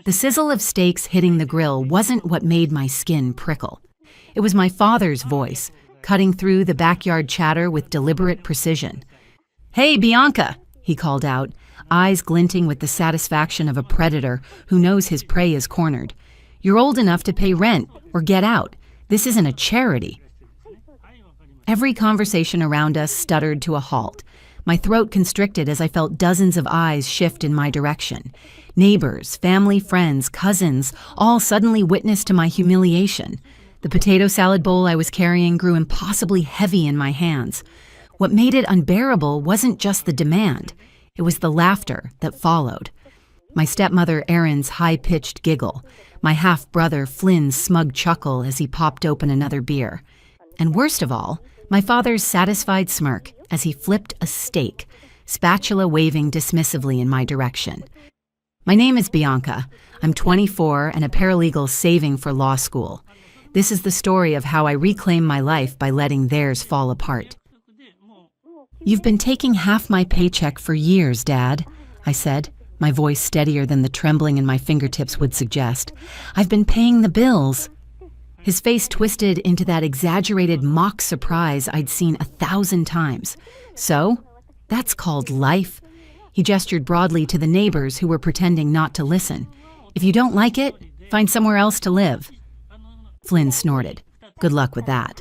The sizzle of steaks hitting the grill wasn't what made my skin prickle. It was my father's voice, cutting through the backyard chatter with deliberate precision. "Hey, Bianca," he called out, eyes glinting with the satisfaction of a predator who knows his prey is cornered. "You're old enough to pay rent or get out. This isn't a charity." Every conversation around us stuttered to a halt. My throat constricted as I felt dozens of eyes shift in my direction. Neighbors, family, friends, cousins, all suddenly witness to my humiliation. The potato salad bowl I was carrying grew impossibly heavy in my hands. What made it unbearable wasn't just the demand. It was the laughter that followed. My stepmother Erin's high-pitched giggle, my half-brother Flynn's smug chuckle as he popped open another beer. And worst of all, my father's satisfied smirk as he flipped a steak, spatula waving dismissively in my direction. My name is Bianca. I'm 24 and a paralegal saving for law school. This is the story of how I reclaim my life by letting theirs fall apart. "You've been taking half my paycheck for years, Dad," I said, my voice steadier than the trembling in my fingertips would suggest. "I've been paying the bills." His face twisted into that exaggerated mock surprise I'd seen 1,000 times. "So? That's called life." He gestured broadly to the neighbors who were pretending not to listen. "If you don't like it, find somewhere else to live." Flynn snorted. "Good luck with that."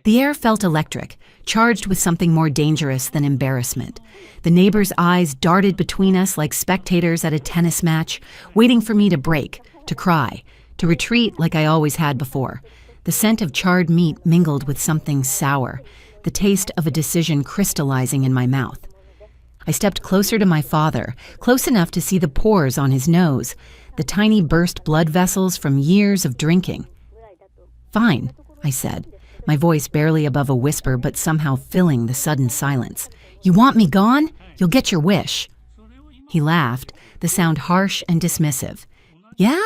The air felt electric, charged with something more dangerous than embarrassment. The neighbors' eyes darted between us like spectators at a tennis match, waiting for me to break, to cry, to retreat like I always had before. The scent of charred meat mingled with something sour, the taste of a decision crystallizing in my mouth. I stepped closer to my father, close enough to see the pores on his nose, the tiny burst blood vessels from years of drinking. "Fine," I said, my voice barely above a whisper but somehow filling the sudden silence. "You want me gone? You'll get your wish." He laughed, the sound harsh and dismissive. "Yeah?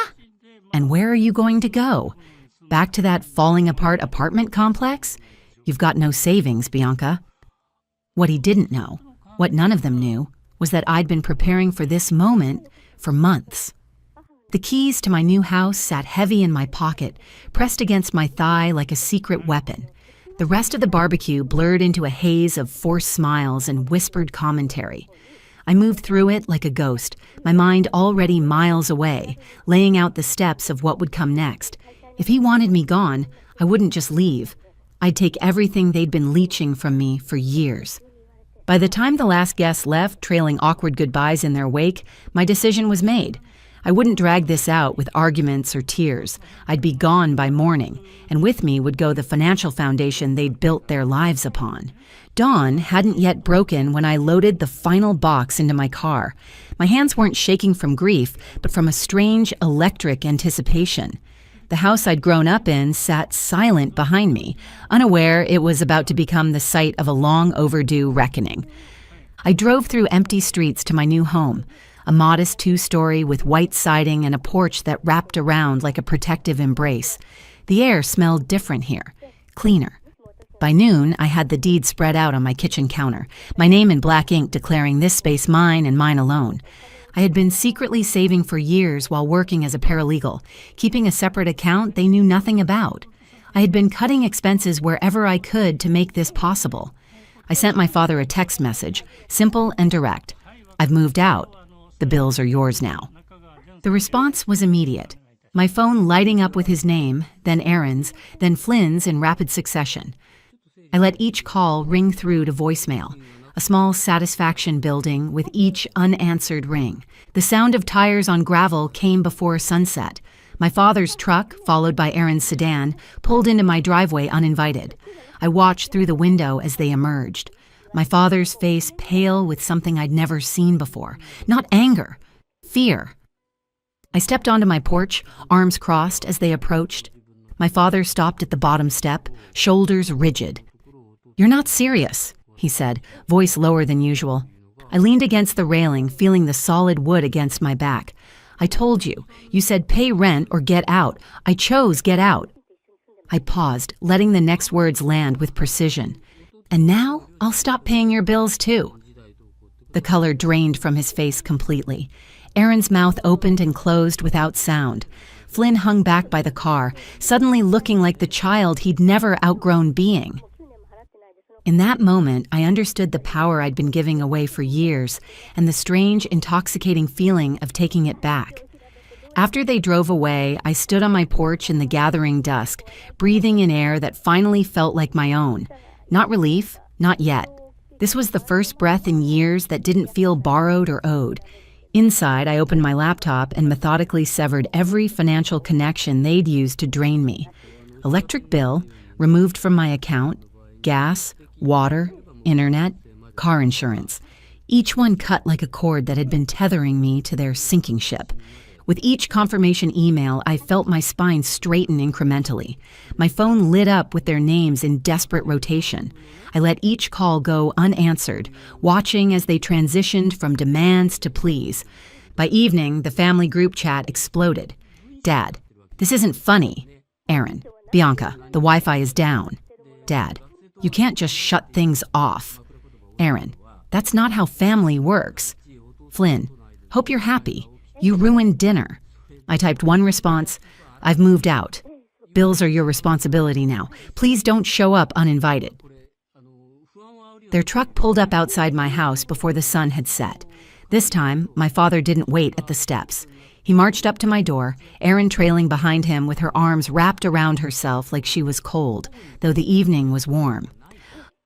And where are you going to go? Back to that falling-apart apartment complex? You've got no savings, Bianca." What he didn't know, what none of them knew, was that I'd been preparing for this moment for months. The keys to my new house sat heavy in my pocket, pressed against my thigh like a secret weapon. The rest of the barbecue blurred into a haze of forced smiles and whispered commentary. I moved through it like a ghost, my mind already miles away, laying out the steps of what would come next. If he wanted me gone, I wouldn't just leave. I'd take everything they'd been leeching from me for years. By the time the last guest left, trailing awkward goodbyes in their wake, my decision was made. I wouldn't drag this out with arguments or tears. I'd be gone by morning, and with me would go the financial foundation they'd built their lives upon. Dawn hadn't yet broken when I loaded the final box into my car. My hands weren't shaking from grief, but from a strange electric anticipation. The house I'd grown up in sat silent behind me, unaware it was about to become the site of a long overdue reckoning. I drove through empty streets to my new home, a modest 2-story with white siding and a porch that wrapped around like a protective embrace. The air smelled different here, cleaner. By noon, I had the deed spread out on my kitchen counter, my name in black ink declaring this space mine and mine alone. I had been secretly saving for years while working as a paralegal, keeping a separate account they knew nothing about. I had been cutting expenses wherever I could to make this possible. I sent my father a text message, simple and direct. "I've moved out. The bills are yours now." The response was immediate, my phone lighting up with his name, then Erin's, then Flynn's in rapid succession. I let each call ring through to voicemail, a small satisfaction building with each unanswered ring. The sound of tires on gravel came before sunset. My father's truck, followed by Erin's sedan, pulled into my driveway uninvited. I watched through the window as they emerged. My father's face pale with something I'd never seen before. Not anger, fear. I stepped onto my porch, arms crossed as they approached. My father stopped at the bottom step, shoulders rigid. "You're not serious," he said, voice lower than usual. I leaned against the railing, feeling the solid wood against my back. "I told you. You said pay rent or get out. I chose get out." I paused, letting the next words land with precision. "And now I'll stop paying your bills too." The color drained from his face completely. Aaron's mouth opened and closed without sound. Flynn hung back by the car, suddenly looking like the child he'd never outgrown being. In that moment, I understood the power I'd been giving away for years and the strange, intoxicating feeling of taking it back. After they drove away, I stood on my porch in the gathering dusk, breathing in air that finally felt like my own. Not relief, not yet. This was the first breath in years that didn't feel borrowed or owed. Inside, I opened my laptop and methodically severed every financial connection they'd used to drain me. Electric bill, removed from my account, gas, water, internet, car insurance. Each one cut like a cord that had been tethering me to their sinking ship. With each confirmation email, I felt my spine straighten incrementally. My phone lit up with their names in desperate rotation. I let each call go unanswered, watching as they transitioned from demands to pleas. By evening, the family group chat exploded. Dad, this isn't funny. Aaron, Bianca, the Wi-Fi is down. Dad, you can't just shut things off. Aaron, that's not how family works. Flynn, hope you're happy. You ruined dinner. I typed one response, I've moved out. Bills are your responsibility now. Please don't show up uninvited. Their truck pulled up outside my house before the sun had set. This time, my father didn't wait at the steps. He marched up to my door, Erin trailing behind him with her arms wrapped around herself like she was cold, though the evening was warm.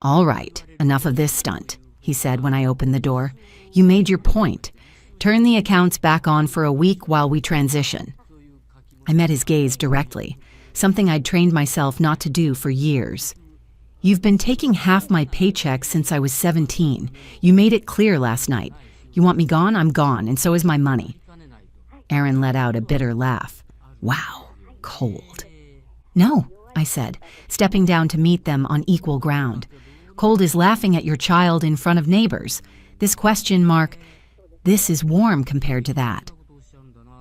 All right, enough of this stunt, he said when I opened the door. You made your point. Turn the accounts back on for a week while we transition. I met his gaze directly, something I'd trained myself not to do for years. You've been taking half my paycheck since I was 17. You made it clear last night. You want me gone? I'm gone, and so is my money. Aaron let out a bitter laugh. Wow, cold. No, I said, stepping down to meet them on equal ground. Cold is laughing at your child in front of neighbors. This question mark, this is warm compared to that.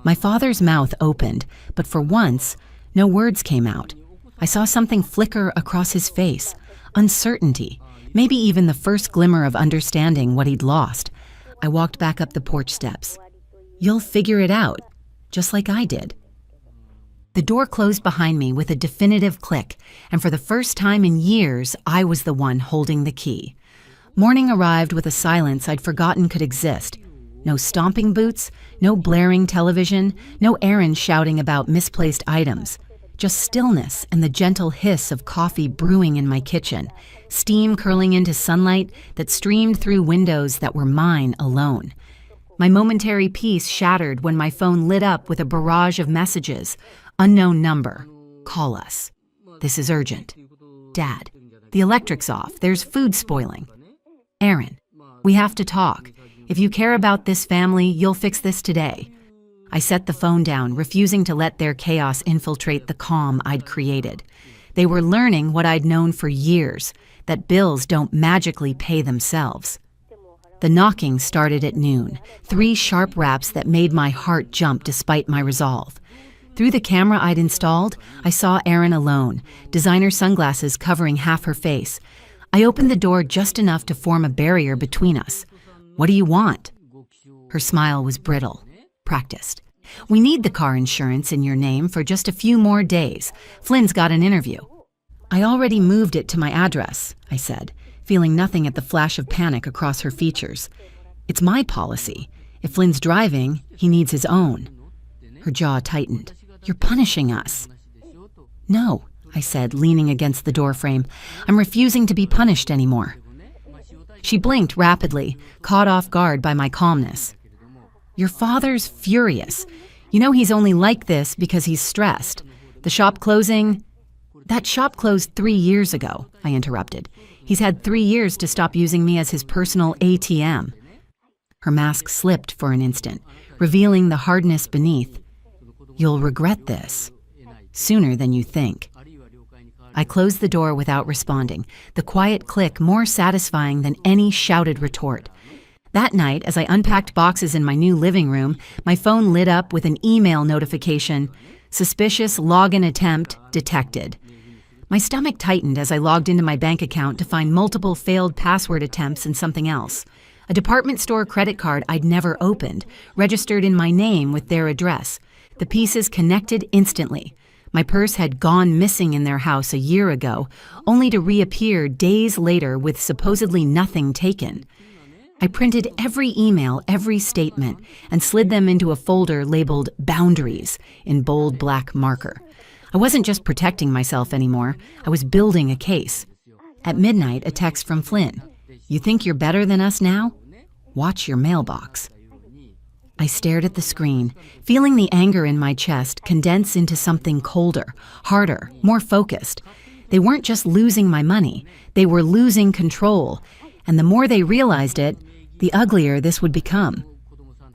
My father's mouth opened, but for once, no words came out. I saw something flicker across his face, uncertainty, maybe even the first glimmer of understanding what he'd lost. I walked back up the porch steps. You'll figure it out, just like I did. The door closed behind me with a definitive click, and for the first time in years, I was the one holding the key. Morning arrived with a silence I'd forgotten could exist. No stomping boots, no blaring television, no errands shouting about misplaced items. Just stillness and the gentle hiss of coffee brewing in my kitchen, steam curling into sunlight that streamed through windows that were mine alone. My momentary peace shattered when my phone lit up with a barrage of messages. Unknown number. Call us. This is urgent. Dad, the electric's off. There's food spoiling. Aaron, we have to talk. If you care about this family, you'll fix this today. I set the phone down, refusing to let their chaos infiltrate the calm I'd created. They were learning what I'd known for years, that bills don't magically pay themselves. The knocking started at noon, 3 sharp raps that made my heart jump despite my resolve. Through the camera I'd installed, I saw Erin alone, designer sunglasses covering half her face. I opened the door just enough to form a barrier between us. What do you want? Her smile was brittle, practiced. We need the car insurance in your name for just a few more days. Flynn's got an interview. I already moved it to my address, I said, feeling nothing at the flash of panic across her features. It's my policy. If Flynn's driving, he needs his own. Her jaw tightened. You're punishing us. No, I said, leaning against the doorframe. I'm refusing to be punished anymore. She blinked rapidly, caught off guard by my calmness. Your father's furious. You know he's only like this because he's stressed. The shop closing... That shop closed 3 years ago, I interrupted. He's had 3 years to stop using me as his personal ATM. Her mask slipped for an instant, revealing the hardness beneath. You'll regret this. Sooner than you think. I closed the door without responding, the quiet click more satisfying than any shouted retort. That night, as I unpacked boxes in my new living room, my phone lit up with an email notification. Suspicious login attempt detected. My stomach tightened as I logged into my bank account to find multiple failed password attempts and something else. A department store credit card I'd never opened, registered in my name with their address. The pieces connected instantly. My purse had gone missing in their house a year ago, only to reappear days later with supposedly nothing taken. I printed every email, every statement, and slid them into a folder labeled Boundaries in bold black marker. I wasn't just protecting myself anymore, I was building a case. At midnight, a text from Flynn. "You think you're better than us now? Watch your mailbox." I stared at the screen, feeling the anger in my chest condense into something colder, harder, more focused. They weren't just losing my money, they were losing control. And the more they realized it, the uglier this would become.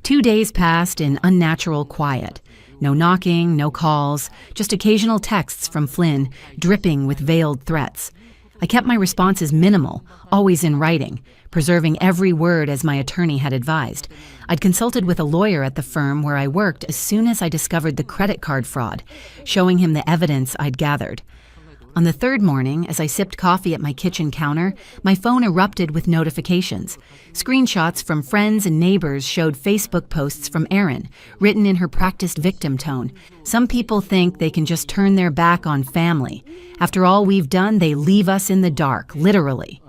2 days passed in unnatural quiet. No knocking, no calls, just occasional texts from Flynn, dripping with veiled threats. I kept my responses minimal, always in writing, preserving every word as my attorney had advised. I'd consulted with a lawyer at the firm where I worked as soon as I discovered the credit card fraud, showing him the evidence I'd gathered. On the third morning, as I sipped coffee at my kitchen counter, my phone erupted with notifications. Screenshots from friends and neighbors showed Facebook posts from Erin, written in her practiced victim tone. "Some people think they can just turn their back on family. After all we've done, they leave us in the dark, literally."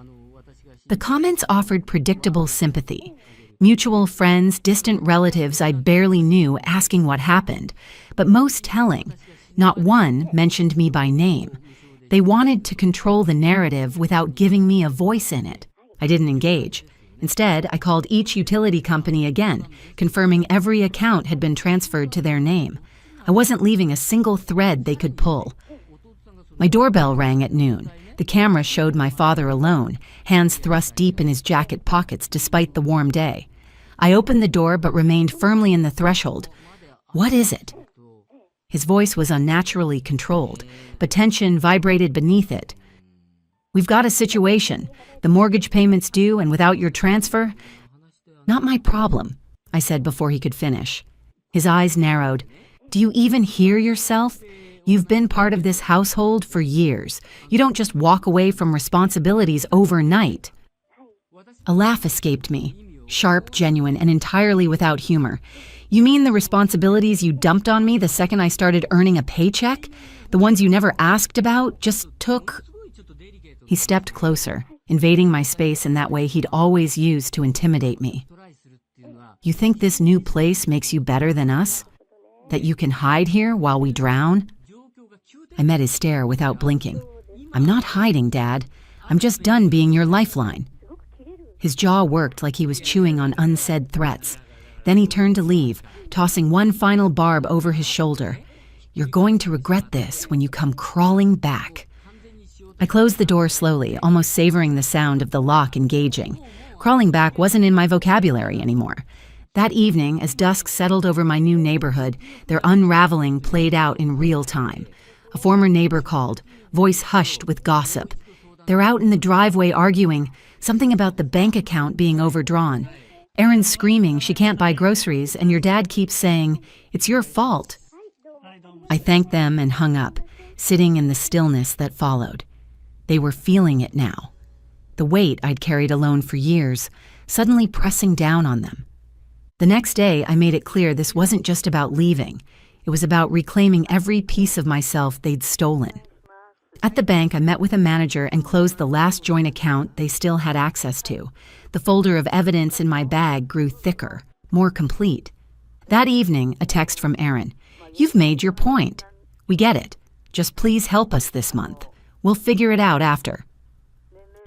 The comments offered predictable sympathy. Mutual friends, distant relatives I barely knew asking what happened. But most telling, not one mentioned me by name. They wanted to control the narrative without giving me a voice in it. I didn't engage. Instead, I called each utility company again, confirming every account had been transferred to their name. I wasn't leaving a single thread they could pull. My doorbell rang at noon. The camera showed my father alone, hands thrust deep in his jacket pockets despite the warm day. I opened the door but remained firmly in the threshold. "What is it?" His voice was unnaturally controlled, but tension vibrated beneath it. "We've got a situation. The mortgage payment's due, and without your transfer..." "Not my problem," I said before he could finish. His eyes narrowed. "Do you even hear yourself? You've been part of this household for years. You don't just walk away from responsibilities overnight." A laugh escaped me, sharp, genuine, and entirely without humor. "You mean the responsibilities you dumped on me the second I started earning a paycheck? The ones you never asked about, just took..." He stepped closer, invading my space in that way he'd always used to intimidate me. "You think this new place makes you better than us? That you can hide here while we drown?" I met his stare without blinking. "I'm not hiding, Dad. I'm just done being your lifeline." His jaw worked like he was chewing on unsaid threats. Then he turned to leave, tossing one final barb over his shoulder. "You're going to regret this when you come crawling back." I closed the door slowly, almost savoring the sound of the lock engaging. Crawling back wasn't in my vocabulary anymore. That evening, as dusk settled over my new neighborhood, their unraveling played out in real time. A former neighbor called, voice hushed with gossip. "They're out in the driveway arguing, something about the bank account being overdrawn. Erin's screaming she can't buy groceries, and your dad keeps saying, 'It's your fault.'" I thanked them and hung up, sitting in the stillness that followed. They were feeling it now. The weight I'd carried alone for years, suddenly pressing down on them. The next day, I made it clear this wasn't just about leaving. It was about reclaiming every piece of myself they'd stolen. At the bank, I met with a manager and closed the last joint account they still had access to. The folder of evidence in my bag grew thicker, more complete. That evening, a text from Erin. "You've made your point. We get it. Just please help us this month. We'll figure it out after."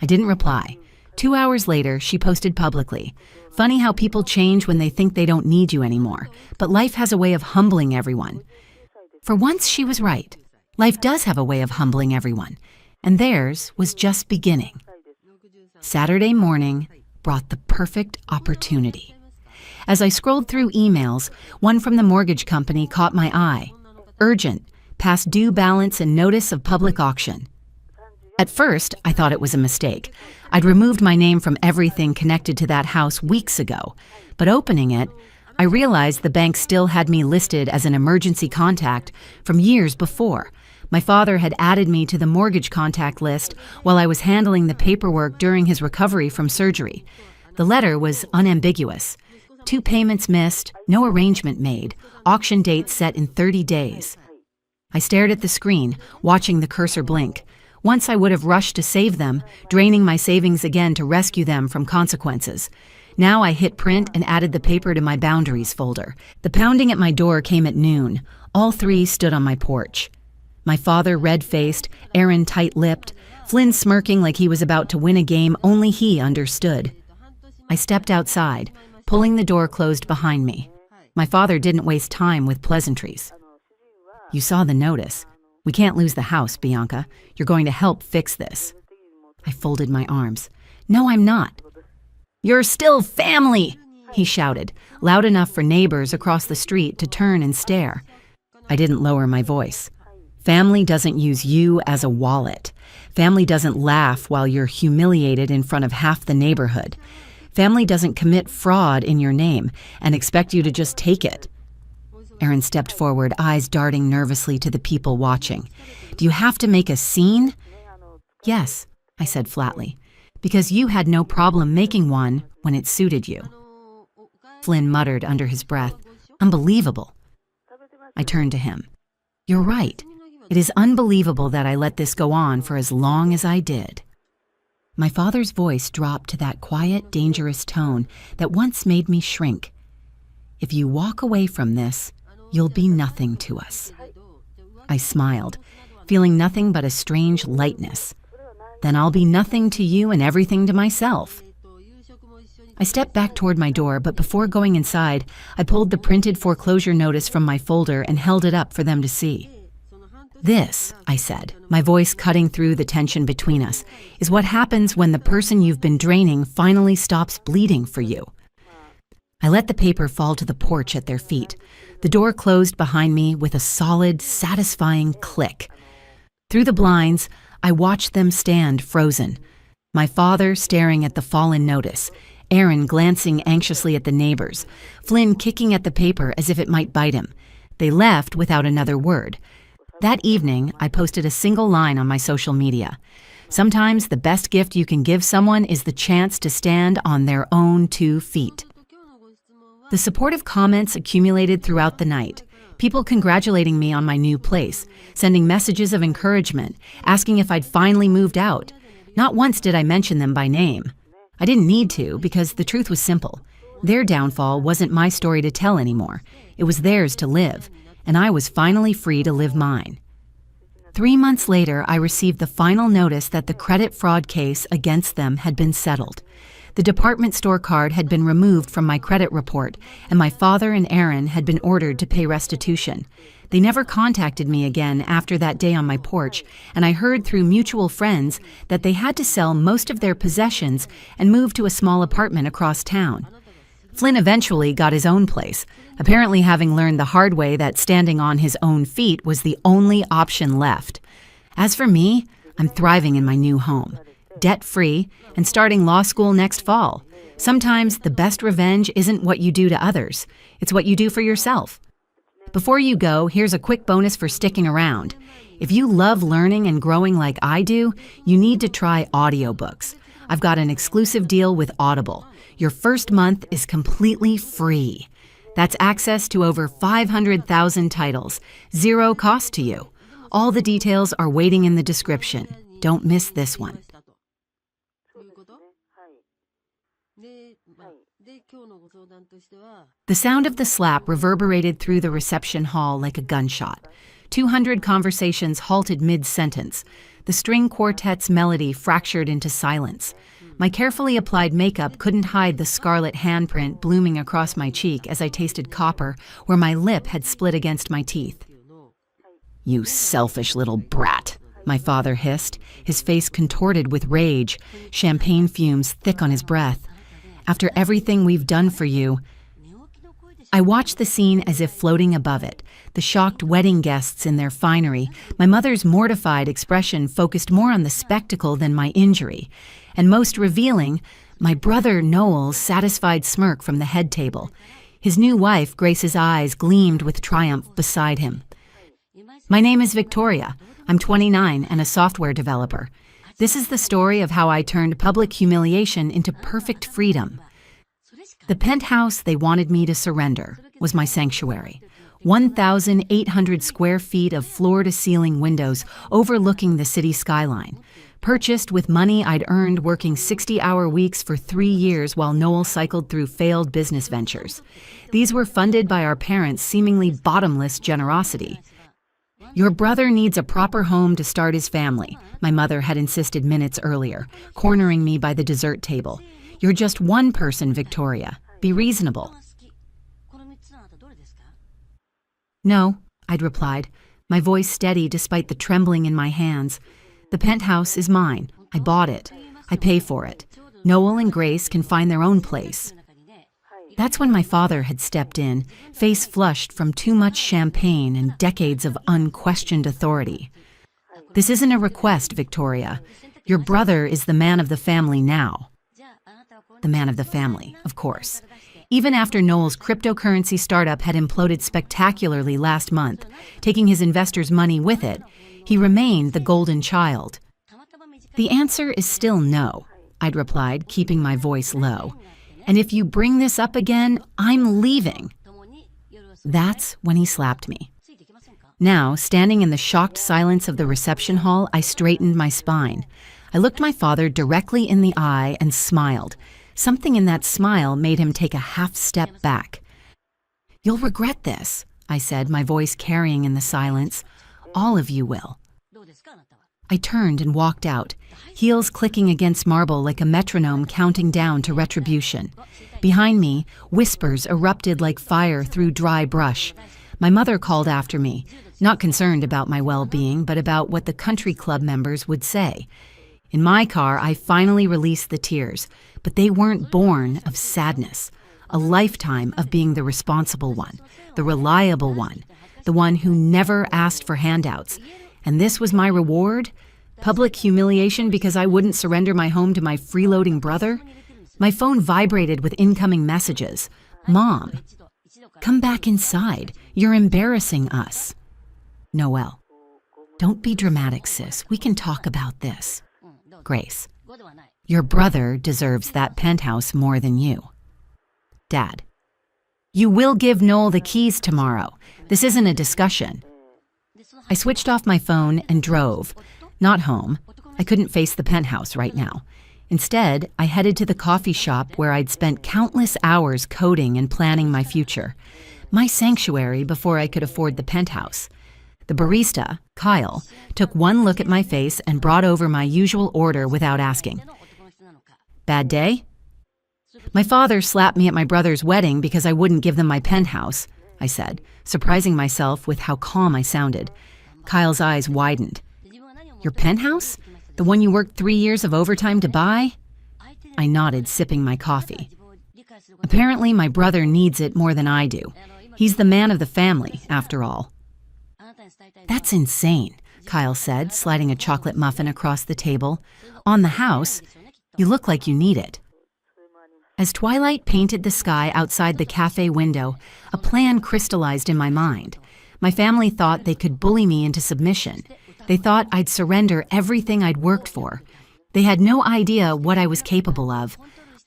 I didn't reply. 2 hours later, she posted publicly. "Funny how people change when they think they don't need you anymore, but life has a way of humbling everyone." For once, she was right. Life does have a way of humbling everyone, and theirs was just beginning. Saturday morning brought the perfect opportunity. As I scrolled through emails, one from the mortgage company caught my eye. Urgent, past due balance and notice of public auction. At first, I thought it was a mistake. I'd removed my name from everything connected to that house weeks ago, but opening it, I realized the bank still had me listed as an emergency contact from years before. My father had added me to the mortgage contact list while I was handling the paperwork during his recovery from surgery. The letter was unambiguous. 2 payments missed, no arrangement made, auction date set in 30 days. I stared at the screen, watching the cursor blink. Once I would have rushed to save them, draining my savings again to rescue them from consequences. Now I hit print and added the paper to my boundaries folder. The pounding at my door came at noon. All 3 stood on my porch. My father red-faced, Aaron tight-lipped, Flynn smirking like he was about to win a game only he understood. I stepped outside, pulling the door closed behind me. My father didn't waste time with pleasantries. "You saw the notice. We can't lose the house, Bianca. You're going to help fix this." I folded my arms. "No, I'm not." "You're still family!" he shouted, loud enough for neighbors across the street to turn and stare. I didn't lower my voice. Family doesn't use you as a wallet. Family doesn't laugh while you're humiliated in front of half the neighborhood. Family doesn't commit fraud in your name and expect you to just take it. Aaron stepped forward, eyes darting nervously to the people watching. "Do you have to make a scene?" "Yes," I said flatly, "because you had no problem making one when it suited you." Flynn muttered under his breath, "Unbelievable." I turned to him. "You're right. It is unbelievable that I let this go on for as long as I did." My father's voice dropped to that quiet, dangerous tone that once made me shrink. "If you walk away from this, you'll be nothing to us." I smiled, feeling nothing but a strange lightness. "Then I'll be nothing to you and everything to myself." I stepped back toward my door, but before going inside, I pulled the printed foreclosure notice from my folder and held it up for them to see. "This," I said, my voice cutting through the tension between us, "is what happens when the person you've been draining finally stops bleeding for you." I let the paper fall to the porch at their feet. The door closed behind me with a solid, satisfying click. Through the blinds, I watched them stand frozen. My father staring at the fallen notice, Aaron glancing anxiously at the neighbors, Flynn kicking at the paper as if it might bite him. They left without another word. That evening, I posted a single line on my social media. Sometimes the best gift you can give someone is the chance to stand on their own 2 feet. The supportive comments accumulated throughout the night. People congratulating me on my new place, sending messages of encouragement, asking if I'd finally moved out. Not once did I mention them by name. I didn't need to, because the truth was simple. Their downfall wasn't my story to tell anymore. It was theirs to live, and I was finally free to live mine. 3 months later, I received the final notice that the credit fraud case against them had been settled. The department store card had been removed from my credit report, and my father and Aaron had been ordered to pay restitution. They never contacted me again after that day on my porch, and I heard through mutual friends that they had to sell most of their possessions and move to a small apartment across town. Flynn eventually got his own place, apparently having learned the hard way that standing on his own feet was the only option left. As for me, I'm thriving in my new home, debt-free, and starting law school next fall. Sometimes the best revenge isn't what you do to others, it's what you do for yourself. Before you go, here's a quick bonus for sticking around. If you love learning and growing like I do, you need to try audiobooks. I've got an exclusive deal with Audible. Your first month is completely free. That's access to over 500,000 titles, 0 cost to you. All the details are waiting in the description. Don't miss this one. The sound of the slap reverberated through the reception hall like a gunshot. 200 conversations halted mid-sentence. The string quartet's melody fractured into silence. My carefully applied makeup couldn't hide the scarlet handprint blooming across my cheek as I tasted copper where my lip had split against my teeth. "You selfish little brat," my father hissed, his face contorted with rage, champagne fumes thick on his breath. "After everything we've done for you..." I watched the scene as if floating above it, the shocked wedding guests in their finery. My mother's mortified expression focused more on the spectacle than my injury. And most revealing, my brother Noel's satisfied smirk from the head table. His new wife, Grace's eyes gleamed with triumph beside him. "My name is Victoria. I'm 29 and a software developer. This is the story of how I turned public humiliation into perfect freedom. The penthouse they wanted me to surrender was my sanctuary. 1,800 square feet of floor-to-ceiling windows overlooking the city skyline, purchased with money I'd earned working 60-hour weeks for 3 years while Noel cycled through failed business ventures. These were funded by our parents' seemingly bottomless generosity. "Your brother needs a proper home to start his family," my mother had insisted minutes earlier, cornering me by the dessert table. "You're just one person, Victoria. Be reasonable." "No," I'd replied, my voice steady despite the trembling in my hands. "The penthouse is mine. I bought it. I pay for it. Noel and Grace can find their own place." That's when my father had stepped in, face flushed from too much champagne and decades of unquestioned authority. "This isn't a request, Victoria. Your brother is the man of the family now." The man of the family, of course. Even after Noel's cryptocurrency startup had imploded spectacularly last month, taking his investors' money with it, he remained the golden child. "The answer is still no," I'd replied, keeping my voice low. "And if you bring this up again, I'm leaving." That's when he slapped me. Now, standing in the shocked silence of the reception hall, I straightened my spine. I looked my father directly in the eye and smiled. Something in that smile made him take a half step back. "You'll regret this," I said, my voice carrying in the silence. "All of you will." I turned and walked out, heels clicking against marble like a metronome counting down to retribution. Behind me, whispers erupted like fire through dry brush. My mother called after me, not concerned about my well-being, but about what the country club members would say. In my car, I finally released the tears, but they weren't born of sadness. A lifetime of being the responsible one, the reliable one, the one who never asked for handouts. And this was my reward? Public humiliation because I wouldn't surrender my home to my freeloading brother? My phone vibrated with incoming messages. "Mom, come back inside. You're embarrassing us." Noel, "Don't be dramatic, sis. We can talk about this." Grace, "Your brother deserves that penthouse more than you." Dad, "You will give Noel the keys tomorrow. This isn't a discussion." I switched off my phone and drove. Not home. I couldn't face the penthouse right now. Instead, I headed to the coffee shop where I'd spent countless hours coding and planning my future. My sanctuary before I could afford the penthouse. The barista, Kyle, took one look at my face and brought over my usual order without asking. "Bad day?" "My father slapped me at my brother's wedding because I wouldn't give them my penthouse," I said, surprising myself with how calm I sounded. Kyle's eyes widened. "Your penthouse? The one you worked 3 years of overtime to buy?" I nodded, sipping my coffee. "Apparently my brother needs it more than I do. He's the man of the family, after all." "That's insane," Kyle said, sliding a chocolate muffin across the table. "On the house, you look like you need it." As twilight painted the sky outside the cafe window, a plan crystallized in my mind. My family thought they could bully me into submission. They thought I'd surrender everything I'd worked for. They had no idea what I was capable of.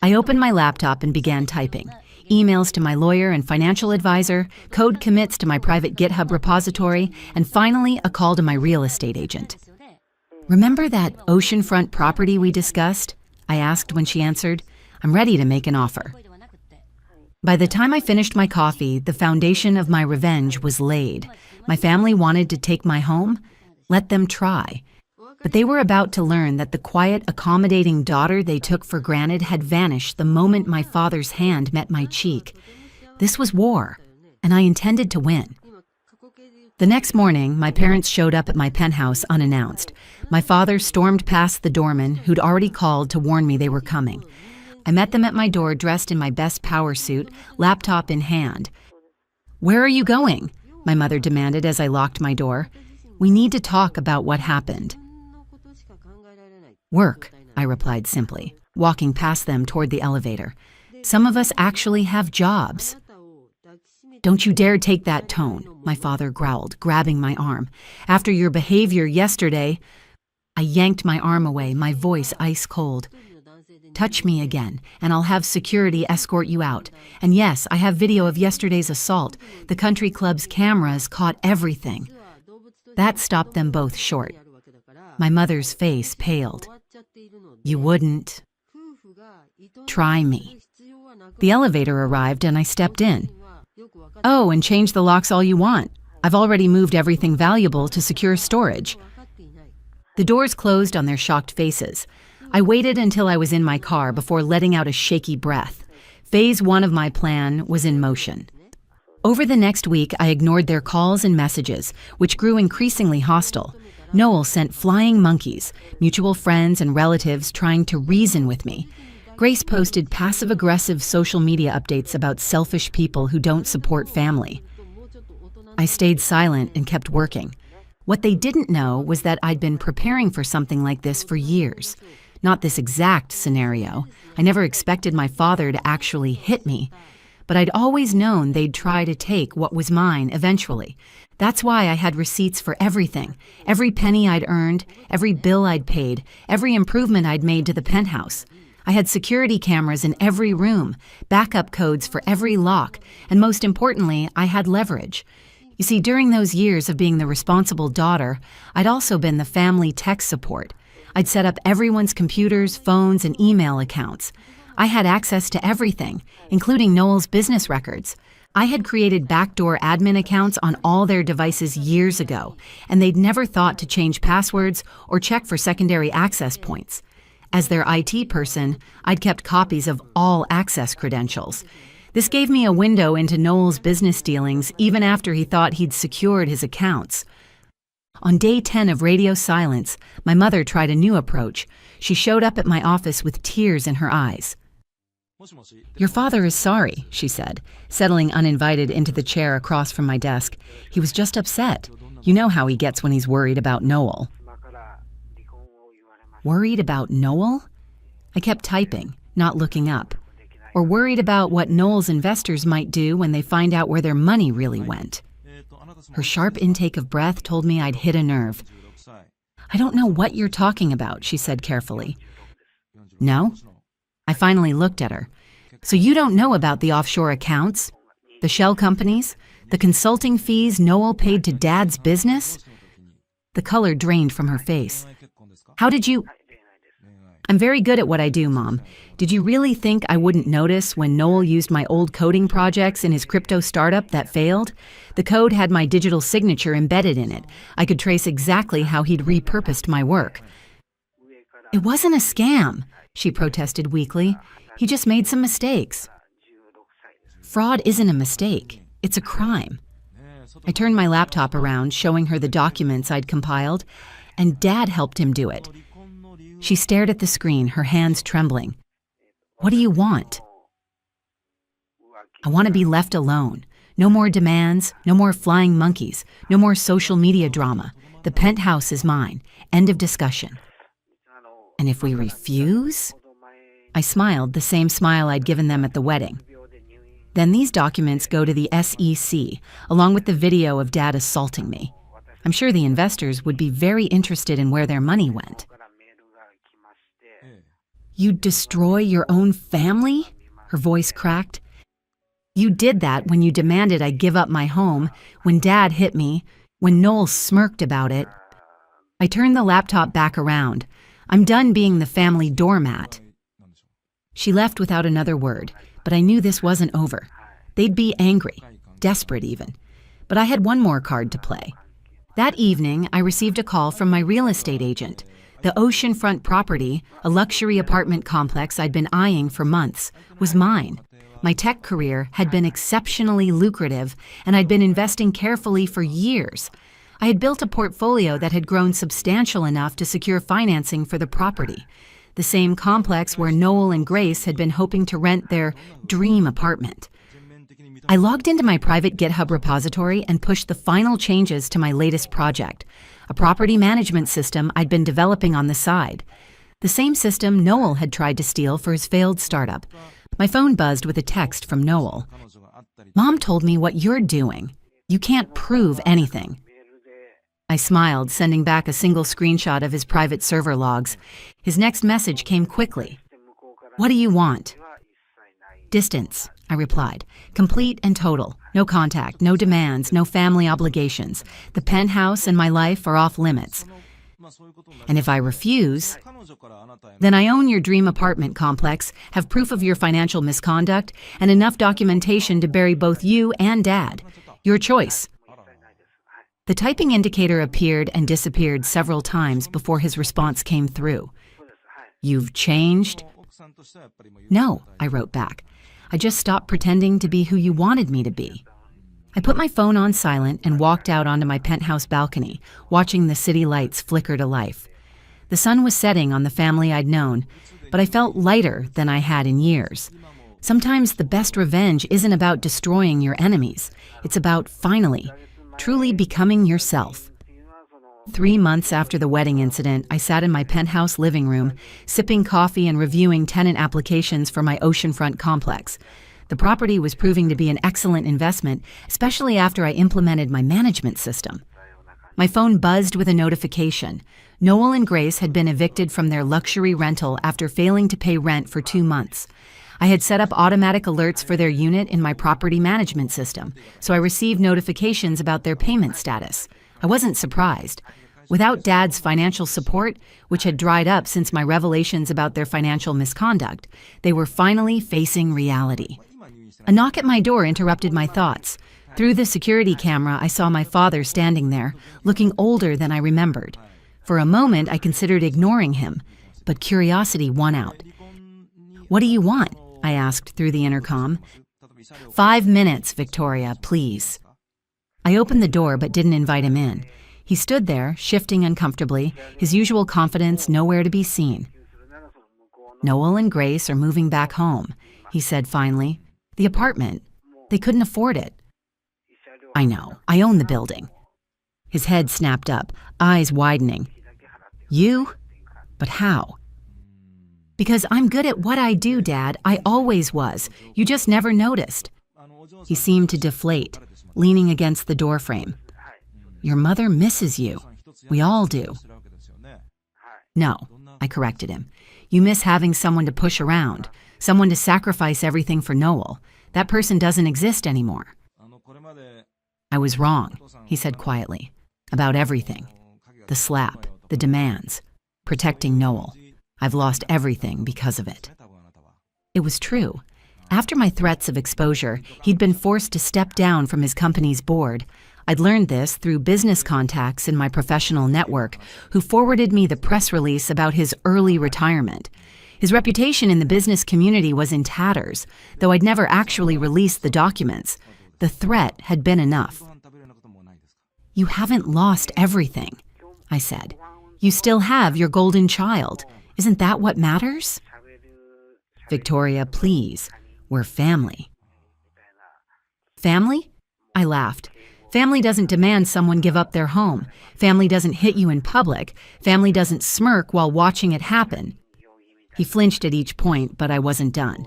I opened my laptop and began typing. Emails to my lawyer and financial advisor, code commits to my private GitHub repository, and finally a call to my real estate agent. "Remember that oceanfront property we discussed?" I asked when she answered. "I'm ready to make an offer." By the time I finished my coffee, the foundation of my revenge was laid. My family wanted to take my home. Let them try. But they were about to learn that the quiet, accommodating daughter they took for granted had vanished the moment my father's hand met my cheek. This was war, and I intended to win. The next morning, my parents showed up at my penthouse unannounced. My father stormed past the doorman, who'd already called to warn me they were coming. I met them at my door dressed in my best power suit, laptop in hand. "Where are you going?" my mother demanded as I locked my door. "We need to talk about what happened." "Work," I replied simply, walking past them toward the elevator. "Some of us actually have jobs." "Don't you dare take that tone," my father growled, grabbing my arm. "After your behavior yesterday—" I yanked my arm away, my voice ice cold. Touch me again, and I'll have security escort you out. And yes, I have video of yesterday's assault. The country club's cameras caught everything. That stopped them both short. My mother's face paled. You wouldn't. Try me. The elevator arrived and I stepped in. Oh, and change the locks all you want. I've already moved everything valuable to secure storage. The doors closed on their shocked faces. I waited until I was in my car before letting out a shaky breath. Phase 1 of my plan was in motion. Over the next week, I ignored their calls and messages, which grew increasingly hostile. Noel sent flying monkeys, mutual friends and relatives trying to reason with me. Grace posted passive-aggressive social media updates about selfish people who don't support family. I stayed silent and kept working. What they didn't know was that I'd been preparing for something like this for years. Not this exact scenario. I never expected my father to actually hit me. But I'd always known they'd try to take what was mine eventually. That's why I had receipts for everything. Every penny I'd earned, every bill I'd paid, every improvement I'd made to the penthouse. I had security cameras in every room, backup codes for every lock, and most importantly, I had leverage. You see, during those years of being the responsible daughter, I'd also been the family tech support. I'd set up everyone's computers, phones, and email accounts. I had access to everything, including Noel's business records. I had created backdoor admin accounts on all their devices years ago, and they'd never thought to change passwords or check for secondary access points. As their IT person, I'd kept copies of all access credentials. This gave me a window into Noel's business dealings even after he thought he'd secured his accounts. On day 10 of radio silence, my mother tried a new approach. She showed up at my office with tears in her eyes. Your father is sorry, she said, settling uninvited into the chair across from my desk. He was just upset. You know how he gets when he's worried about Noel. Worried about Noel? I kept typing, not looking up. Or worried about what Noel's investors might do when they find out where their money really went. Her sharp intake of breath told me I'd hit a nerve. I don't know what you're talking about, she said carefully. No? I finally looked at her. So you don't know about the offshore accounts? The shell companies? The consulting fees Noel paid to Dad's business? The color drained from her face. How did you... I'm very good at what I do, Mom. Did you really think I wouldn't notice when Noel used my old coding projects in his crypto startup that failed? The code had my digital signature embedded in it. I could trace exactly how he'd repurposed my work. It wasn't a scam, she protested weakly. He just made some mistakes. Fraud isn't a mistake. It's a crime. I turned my laptop around, showing her the documents I'd compiled, and Dad helped him do it. She stared at the screen, her hands trembling. What do you want? I want to be left alone. No more demands, no more flying monkeys, no more social media drama. The penthouse is mine. End of discussion. And if we refuse? I smiled, the same smile I'd given them at the wedding. Then these documents go to the SEC, along with the video of Dad assaulting me. I'm sure the investors would be very interested in where their money went. You'd destroy your own family? Her voice cracked. You did that when you demanded I give up my home, when Dad hit me, when Noel smirked about it. I turned the laptop back around. I'm done being the family doormat. She left without another word, but I knew this wasn't over. They'd be angry, desperate even. But I had one more card to play. That evening, I received a call from my real estate agent. The oceanfront property, a luxury apartment complex I'd been eyeing for months, was mine. My tech career had been exceptionally lucrative, and I'd been investing carefully for years. I had built a portfolio that had grown substantial enough to secure financing for the property, the same complex where Noel and Grace had been hoping to rent their dream apartment. I logged into my private GitHub repository and pushed the final changes to my latest project, a property management system I'd been developing on the side. The same system Noel had tried to steal for his failed startup. My phone buzzed with a text from Noel. Mom told me what you're doing. You can't prove anything. I smiled, sending back a single screenshot of his private server logs. His next message came quickly. What do you want? Distance, I replied. Complete and total. No contact, no demands, no family obligations. The penthouse and my life are off limits. And if I refuse, then I own your dream apartment complex, have proof of your financial misconduct, and enough documentation to bury both you and Dad. Your choice. The typing indicator appeared and disappeared several times before his response came through. You've changed? No, I wrote back. I just stopped pretending to be who you wanted me to be. I put my phone on silent and walked out onto my penthouse balcony, watching the city lights flicker to life. The sun was setting on the family I'd known, but I felt lighter than I had in years. Sometimes the best revenge isn't about destroying your enemies. It's about, finally, truly becoming yourself. 3 months after the wedding incident, I sat in my penthouse living room, sipping coffee and reviewing tenant applications for my oceanfront complex. The property was proving to be an excellent investment, especially after I implemented my management system. My phone buzzed with a notification. Noel and Grace had been evicted from their luxury rental after failing to pay rent for 2 months. I had set up automatic alerts for their unit in my property management system, so I received notifications about their payment status. I wasn't surprised. Without Dad's financial support, which had dried up since my revelations about their financial misconduct, they were finally facing reality. A knock at my door interrupted my thoughts. Through the security camera, I saw my father standing there, looking older than I remembered. For a moment, I considered ignoring him, but curiosity won out. What do you want? I asked through the intercom. 5 minutes, Victoria, please. I opened the door but didn't invite him in. He stood there, shifting uncomfortably, his usual confidence nowhere to be seen. Noel and Grace are moving back home, he said finally. The apartment. They couldn't afford it. I know. I own the building. His head snapped up, eyes widening. You? But how? Because I'm good at what I do, Dad. I always was. You just never noticed. He seemed to deflate, leaning against the doorframe. Your mother misses you. We all do. No, I corrected him. You miss having someone to push around, someone to sacrifice everything for Noel. That person doesn't exist anymore. I was wrong, he said quietly, about everything. The slap, the demands, protecting Noel. I've lost everything because of it. It was true. After my threats of exposure, he'd been forced to step down from his company's board. I'd learned this through business contacts in my professional network, who forwarded me the press release about his early retirement. His reputation in the business community was in tatters, though I'd never actually released the documents. The threat had been enough. You haven't lost everything, I said. You still have your golden child. Isn't that what matters? Victoria, please. We're family. Family? I laughed. Family doesn't demand someone give up their home. Family doesn't hit you in public. Family doesn't smirk while watching it happen. He flinched at each point, but I wasn't done.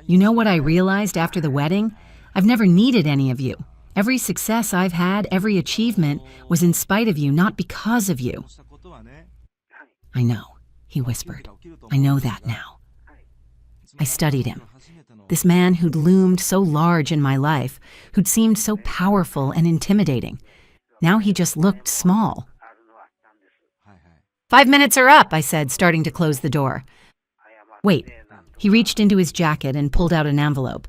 You know what I realized after the wedding? I've never needed any of you. Every success I've had, every achievement, was in spite of you, not because of you. I know, he whispered. I know that now. I studied him. This man who'd loomed so large in my life, who'd seemed so powerful and intimidating. Now he just looked small. 5 minutes are up, I said, starting to close the door. Wait. He reached into his jacket and pulled out an envelope.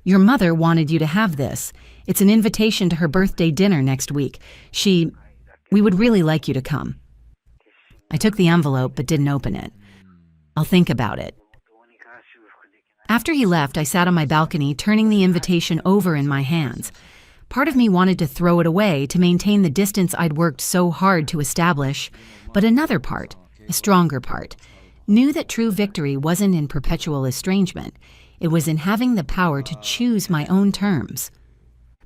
Your mother wanted you to have this. It's an invitation to her birthday dinner next week. We would really like you to come. I took the envelope but didn't open it. I'll think about it. After he left, I sat on my balcony, turning the invitation over in my hands. Part of me wanted to throw it away to maintain the distance I'd worked so hard to establish, but another part, a stronger part, knew that true victory wasn't in perpetual estrangement. It was in having the power to choose my own terms.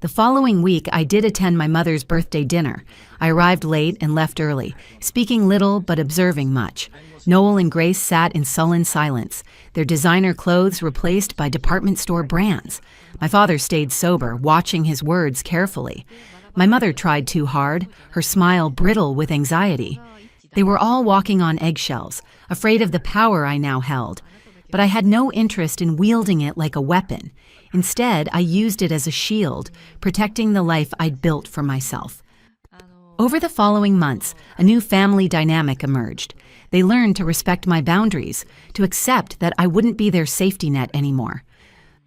The following week, I did attend my mother's birthday dinner. I arrived late and left early, speaking little but observing much. Noel and Grace sat in sullen silence, their designer clothes replaced by department store brands. My father stayed sober, watching his words carefully. My mother tried too hard, her smile brittle with anxiety. They were all walking on eggshells, afraid of the power I now held. but I had no interest in wielding it like a weapon. Instead, I used it as a shield, protecting the life I'd built for myself. Over the following months, a new family dynamic emerged. They learned to respect my boundaries, to accept that I wouldn't be their safety net anymore.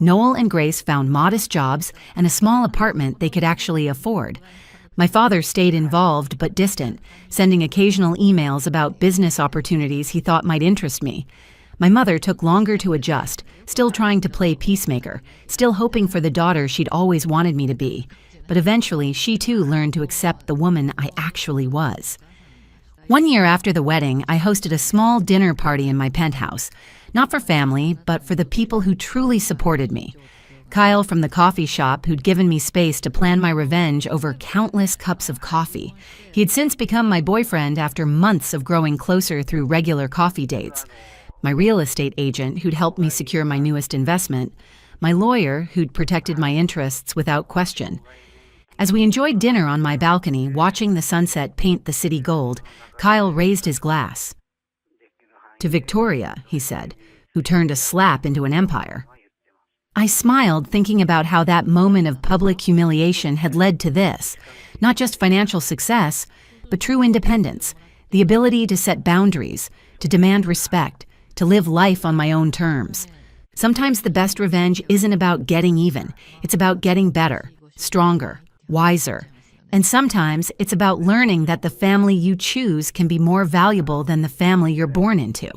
Noel and Grace found modest jobs and a small apartment they could actually afford. My father stayed involved but distant, sending occasional emails about business opportunities he thought might interest me. My mother took longer to adjust, still trying to play peacemaker, still hoping for the daughter she'd always wanted me to be. But eventually, she too learned to accept the woman I actually was. 1 year after the wedding, I hosted a small dinner party in my penthouse, not for family, but for the people who truly supported me. Kyle from the coffee shop, who'd given me space to plan my revenge over countless cups of coffee. He had since become my boyfriend after months of growing closer through regular coffee dates. My real estate agent, who'd helped me secure my newest investment. My lawyer, who'd protected my interests without question. As we enjoyed dinner on my balcony, watching the sunset paint the city gold, Kyle raised his glass. "To Victoria," he said, "who turned a slap into an empire." I smiled, thinking about how that moment of public humiliation had led to this, not just financial success, but true independence, the ability to set boundaries, to demand respect, to live life on my own terms. Sometimes the best revenge isn't about getting even, it's about getting better, stronger, wiser. And sometimes it's about learning that the family you choose can be more valuable than the family you're born into.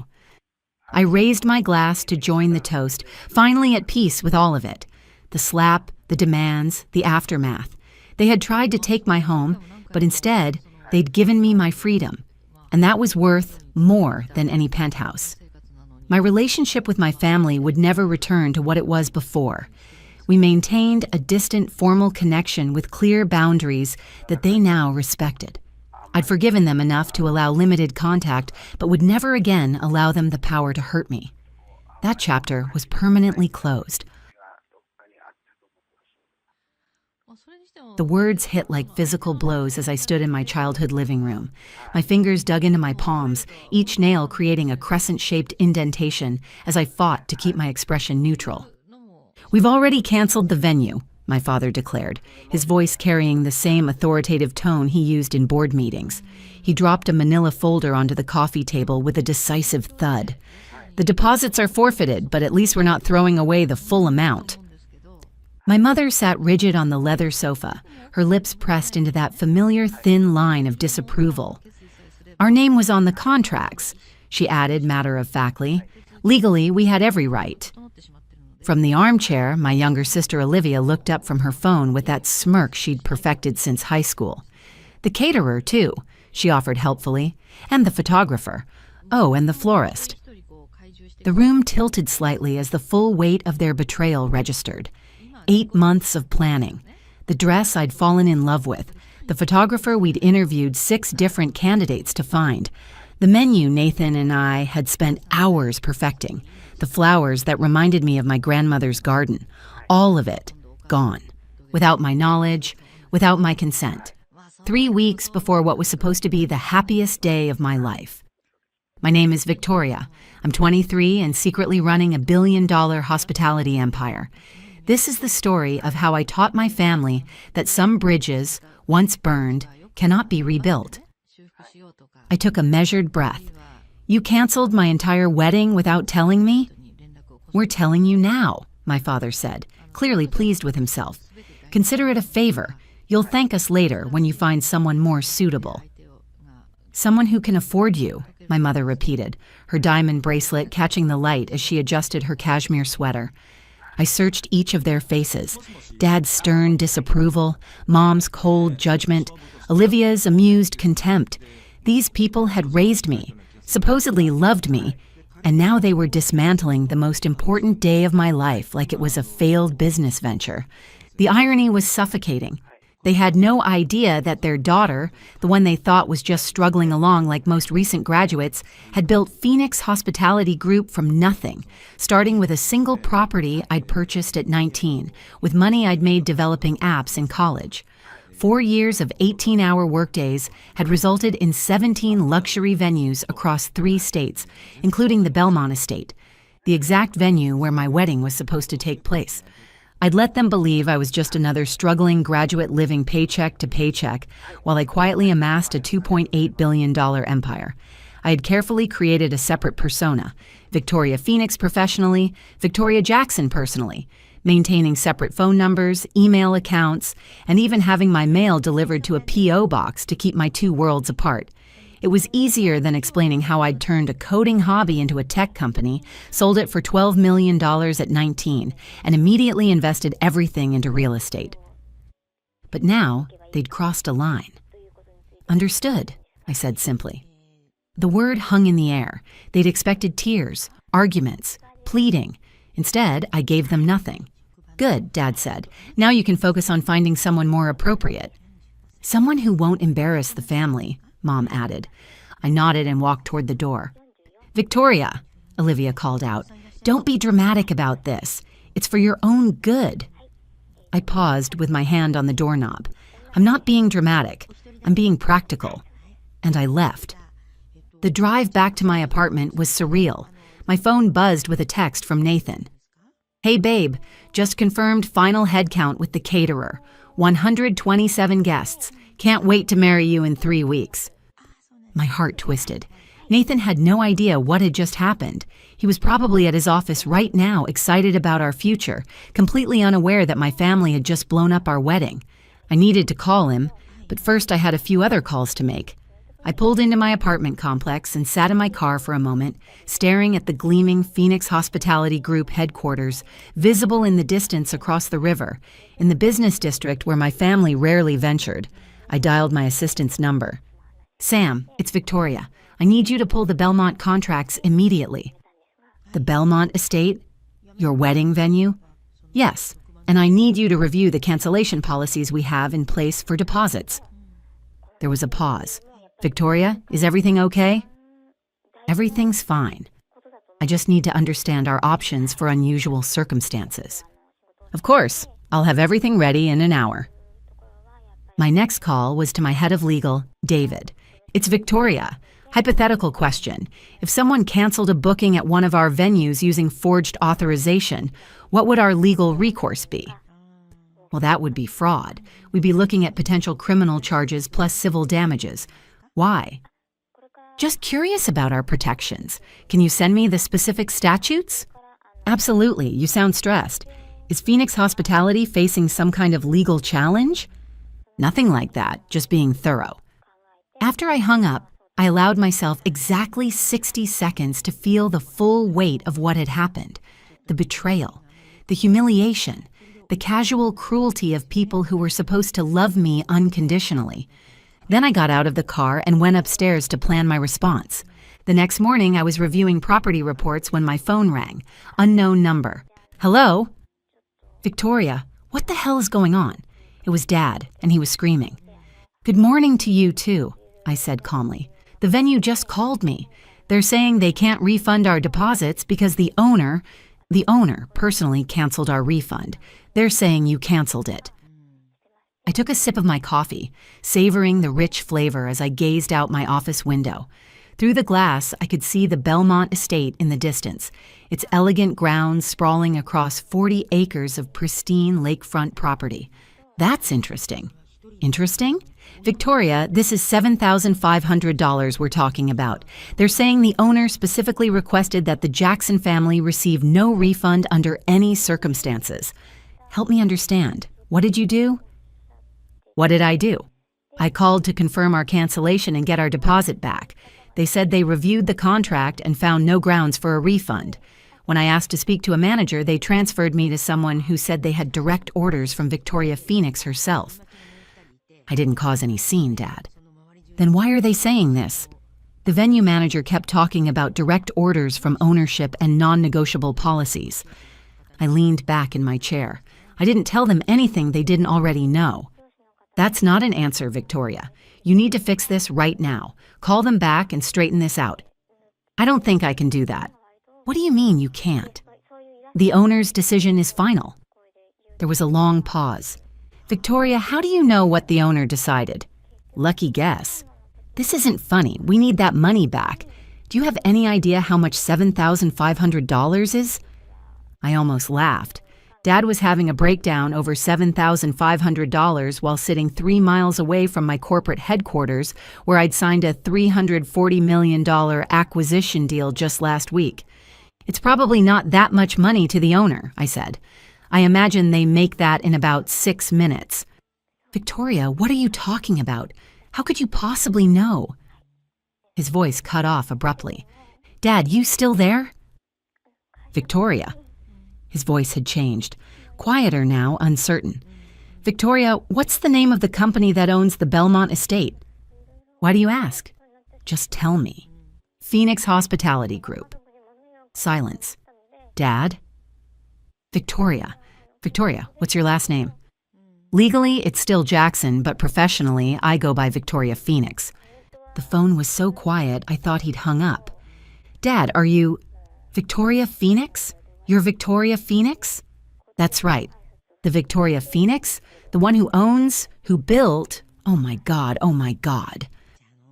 I raised my glass to join the toast, finally at peace with all of it. The slap, the demands, the aftermath. They had tried to take my home, but instead, they'd given me my freedom. And that was worth more than any penthouse. My relationship with my family would never return to what it was before. We maintained a distant formal connection with clear boundaries that they now respected. I'd forgiven them enough to allow limited contact, but would never again allow them the power to hurt me. That chapter was permanently closed. The words hit like physical blows as I stood in my childhood living room. My fingers dug into my palms, each nail creating a crescent-shaped indentation as I fought to keep my expression neutral. "We've already canceled the venue," my father declared, his voice carrying the same authoritative tone he used in board meetings. He dropped a manila folder onto the coffee table with a decisive thud. "The deposits are forfeited, but at least we're not throwing away the full amount." My mother sat rigid on the leather sofa, her lips pressed into that familiar thin line of disapproval. "Our name was on the contracts," she added matter-of-factly. "Legally, we had every right." From the armchair, my younger sister Olivia looked up from her phone with that smirk she'd perfected since high school. "The caterer, too," she offered helpfully, "and the photographer. Oh, and the florist." The room tilted slightly as the full weight of their betrayal registered. 8 months of planning. The dress I'd fallen in love with. The photographer we'd interviewed 6 different candidates to find. The menu Nathan and I had spent hours perfecting. The flowers that reminded me of my grandmother's garden. All of it gone. Without my knowledge, without my consent. 3 weeks before what was supposed to be the happiest day of my life. My name is Victoria. I'm 23 and secretly running a billion-dollar hospitality empire. This is the story of how I taught my family that some bridges, once burned, cannot be rebuilt. I took a measured breath. "You canceled my entire wedding without telling me?" "We're telling you now," my father said, clearly pleased with himself. "Consider it a favor. You'll thank us later when you find someone more suitable." "Someone who can afford you," my mother repeated, her diamond bracelet catching the light as she adjusted her cashmere sweater. I searched each of their faces. Dad's stern disapproval, Mom's cold judgment, Olivia's amused contempt. These people had raised me, supposedly loved me, and now they were dismantling the most important day of my life like it was a failed business venture. The irony was suffocating. They had no idea that their daughter, the one they thought was just struggling along like most recent graduates, had built Phoenix Hospitality Group from nothing, starting with a single property I'd purchased at 19, with money I'd made developing apps in college. 4 years of 18-hour workdays had resulted in 17 luxury venues across 3 states, including the Belmont estate. the exact venue where my wedding was supposed to take place. I'd let them believe I was just another struggling graduate living paycheck to paycheck while I quietly amassed a $2.8 billion empire. I had carefully created a separate persona, Victoria Phoenix professionally, Victoria Jackson personally, maintaining separate phone numbers, email accounts, and even having my mail delivered to a P.O. box to keep my two worlds apart. It was easier than explaining how I'd turned a coding hobby into a tech company, sold it for $12 million at 19, and immediately invested everything into real estate. But now, they'd crossed a line. Understood, I said simply. The word hung in the air. They'd expected tears, arguments, pleading. Instead, I gave them nothing. Good, Dad said. Now you can focus on finding someone more appropriate. Someone who won't embarrass the family, Mom added. I nodded and walked toward the door. Victoria, Olivia called out, don't be dramatic about this. It's for your own good. I paused with my hand on the doorknob. I'm not being dramatic. I'm being practical. And I left. The drive back to my apartment was surreal. My phone buzzed with a text from Nathan. Hey babe, just confirmed final head count with the caterer. 127 guests. Can't wait to marry you in 3 weeks. My heart twisted. Nathan had no idea what had just happened. He was probably at his office right now, excited about our future, completely unaware that my family had just blown up our wedding. I needed to call him, but first I had a few other calls to make. I pulled into my apartment complex and sat in my car for a moment, staring at the gleaming Phoenix Hospitality Group headquarters, visible in the distance across the river, in the business district where my family rarely ventured. I dialed my assistant's number. Sam, it's Victoria. I need you to pull the Belmont contracts immediately. The Belmont estate? Your wedding venue? Yes, and I need you to review the cancellation policies we have in place for deposits. There was a pause. Victoria, is everything okay? Everything's fine. I just need to understand our options for unusual circumstances. Of course, I'll have everything ready in an hour. My next call was to my head of legal, David. It's Victoria. Hypothetical question. If someone canceled a booking at one of our venues using forged authorization, what would our legal recourse be? Well, that would be fraud. We'd be looking at potential criminal charges plus civil damages. Why? Just curious about our protections. Can you send me the specific statutes? Absolutely. You sound stressed. Is Phoenix Hospitality facing some kind of legal challenge? Nothing like that, just being thorough. After I hung up, I allowed myself exactly 60 seconds to feel the full weight of what had happened. The betrayal, the humiliation, the casual cruelty of people who were supposed to love me unconditionally. Then I got out of the car and went upstairs to plan my response. The next morning, I was reviewing property reports when my phone rang. Unknown number. Hello? Victoria, what the hell is going on? It was Dad, and he was screaming. Good morning to you, too, I said calmly. The venue just called me. They're saying they can't refund our deposits because the owner personally canceled our refund. They're saying you canceled it. I took a sip of my coffee, savoring the rich flavor as I gazed out my office window. Through the glass, I could see the Belmont estate in the distance, its elegant grounds sprawling across 40 acres of pristine lakefront property. That's interesting. Interesting? Victoria, this is $7,500 we're talking about. They're saying the owner specifically requested that the Jackson family receive no refund under any circumstances. Help me understand. What did you do? What did I do? I called to confirm our cancellation and get our deposit back. They said they reviewed the contract and found no grounds for a refund. When I asked to speak to a manager, they transferred me to someone who said they had direct orders from Victoria Phoenix herself. I didn't cause any scene, Dad. Then why are they saying this? The venue manager kept talking about direct orders from ownership and non-negotiable policies. I leaned back in my chair. I didn't tell them anything they didn't already know. That's not an answer, Victoria. You need to fix this right now. Call them back and straighten this out. I don't think I can do that. What do you mean you can't? The owner's decision is final. There was a long pause. Victoria, how do you know what the owner decided? Lucky guess. This isn't funny. We need that money back. Do you have any idea how much $7,500 is? I almost laughed. Dad was having a breakdown over $7,500 while sitting 3 miles away from my corporate headquarters, where I'd signed a $340 million acquisition deal just last week. It's probably not that much money to the owner, I said. I imagine they make that in about 6 minutes. Victoria, what are you talking about? How could you possibly know? His voice cut off abruptly. Dad, you still there? Victoria. His voice had changed. Quieter now, uncertain. Victoria, what's the name of the company that owns the Belmont estate? Why do you ask? Just tell me. Phoenix Hospitality Group. Silence. Dad? Victoria. Victoria, what's your last name? Legally, it's still Jackson, but professionally, I go by Victoria Phoenix. The phone was so quiet, I thought he'd hung up. Dad, are you... Victoria Phoenix? You're Victoria Phoenix? That's right. The Victoria Phoenix? The one who owns, who built... Oh my God, oh my God.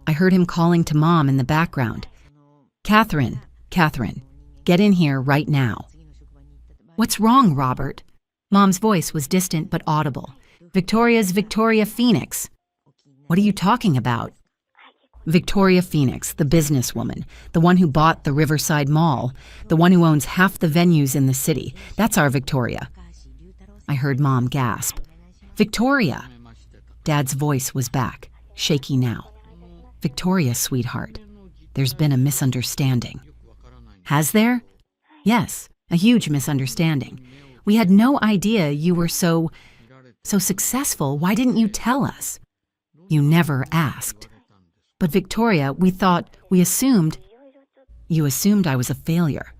I heard him calling to Mom in the background. Catherine, get in here right now. What's wrong, Robert? Mom's voice was distant but audible. Victoria's Victoria Phoenix. What are you talking about? Victoria Phoenix, the businesswoman, the one who bought the Riverside Mall, the one who owns half the venues in the city. That's our Victoria. I heard Mom gasp. Victoria! Dad's voice was back, shaky now. Victoria, sweetheart, there's been a misunderstanding. Has there? Yes, a huge misunderstanding. We had no idea you were so successful. Why didn't you tell us? You never asked. But Victoria, we assumed... You assumed I was a failure.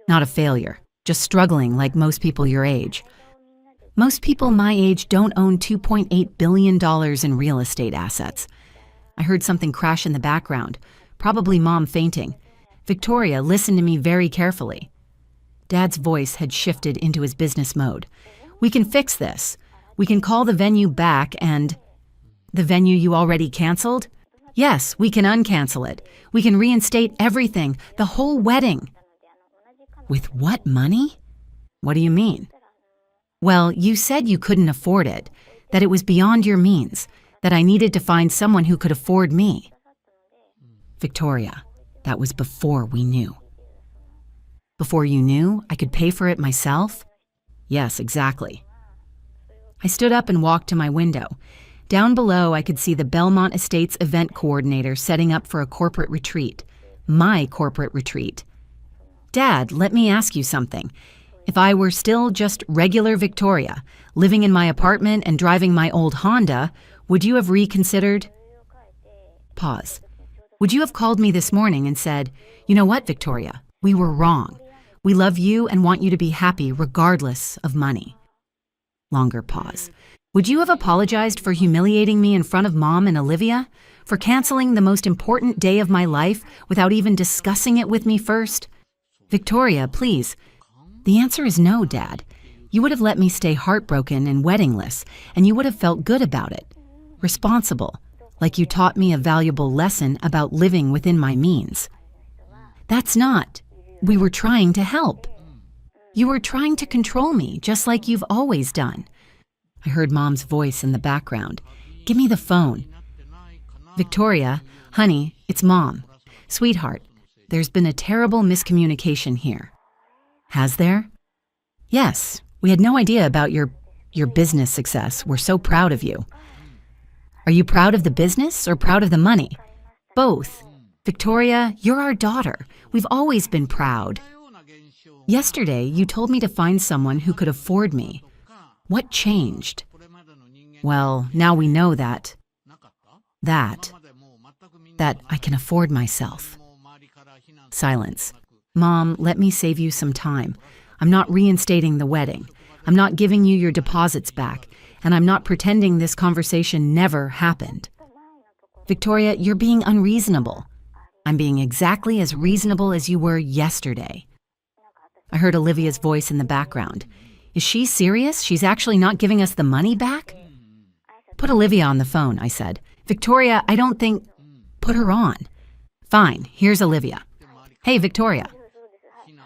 Not a failure, just struggling like most people your age. Most people my age don't own $2.8 billion in real estate assets. I heard something crash in the background, probably Mom fainting. Victoria, listen to me very carefully. Dad's voice had shifted into his business mode. We can fix this. We can call the venue back and... The venue you already canceled? Yes, we can uncancel it. We can reinstate everything, the whole wedding. With what money? What do you mean? Well, you said you couldn't afford it, that it was beyond your means, that I needed to find someone who could afford me. Victoria, that was before we knew. Before you knew I could pay for it myself? Yes, exactly. I stood up and walked to my window. Down below, I could see the Belmont Estates event coordinator setting up for a corporate retreat. My corporate retreat. Dad, let me ask you something. If I were still just regular Victoria, living in my apartment and driving my old Honda, would you have reconsidered? Pause. Would you have called me this morning and said, you know what, Victoria, we were wrong. We love you and want you to be happy regardless of money. Longer pause. Would you have apologized for humiliating me in front of Mom and Olivia? For canceling the most important day of my life without even discussing it with me first? Victoria, please. The answer is no, Dad. You would have let me stay heartbroken and weddingless, and you would have felt good about it. Responsible, like you taught me a valuable lesson about living within my means. That's not. We were trying to help. You were trying to control me, just like you've always done. I heard Mom's voice in the background. Give me the phone. Victoria, honey, it's Mom. Sweetheart, there's been a terrible miscommunication here. Has there? Yes, we had no idea about your business success. We're so proud of you. Are you proud of the business or proud of the money? Both. Victoria, you're our daughter. We've always been proud. Yesterday, you told me to find someone who could afford me. What changed? Well, now we know that I can afford myself. Silence. Mom, let me save you some time. I'm not reinstating the wedding. I'm not giving you your deposits back. And I'm not pretending this conversation never happened. Victoria, you're being unreasonable. I'm being exactly as reasonable as you were yesterday. I heard Olivia's voice in the background. Is she serious? She's actually not giving us the money back? Put Olivia on the phone, I said. Victoria, I don't think... Put her on. Fine, here's Olivia. Hey, Victoria.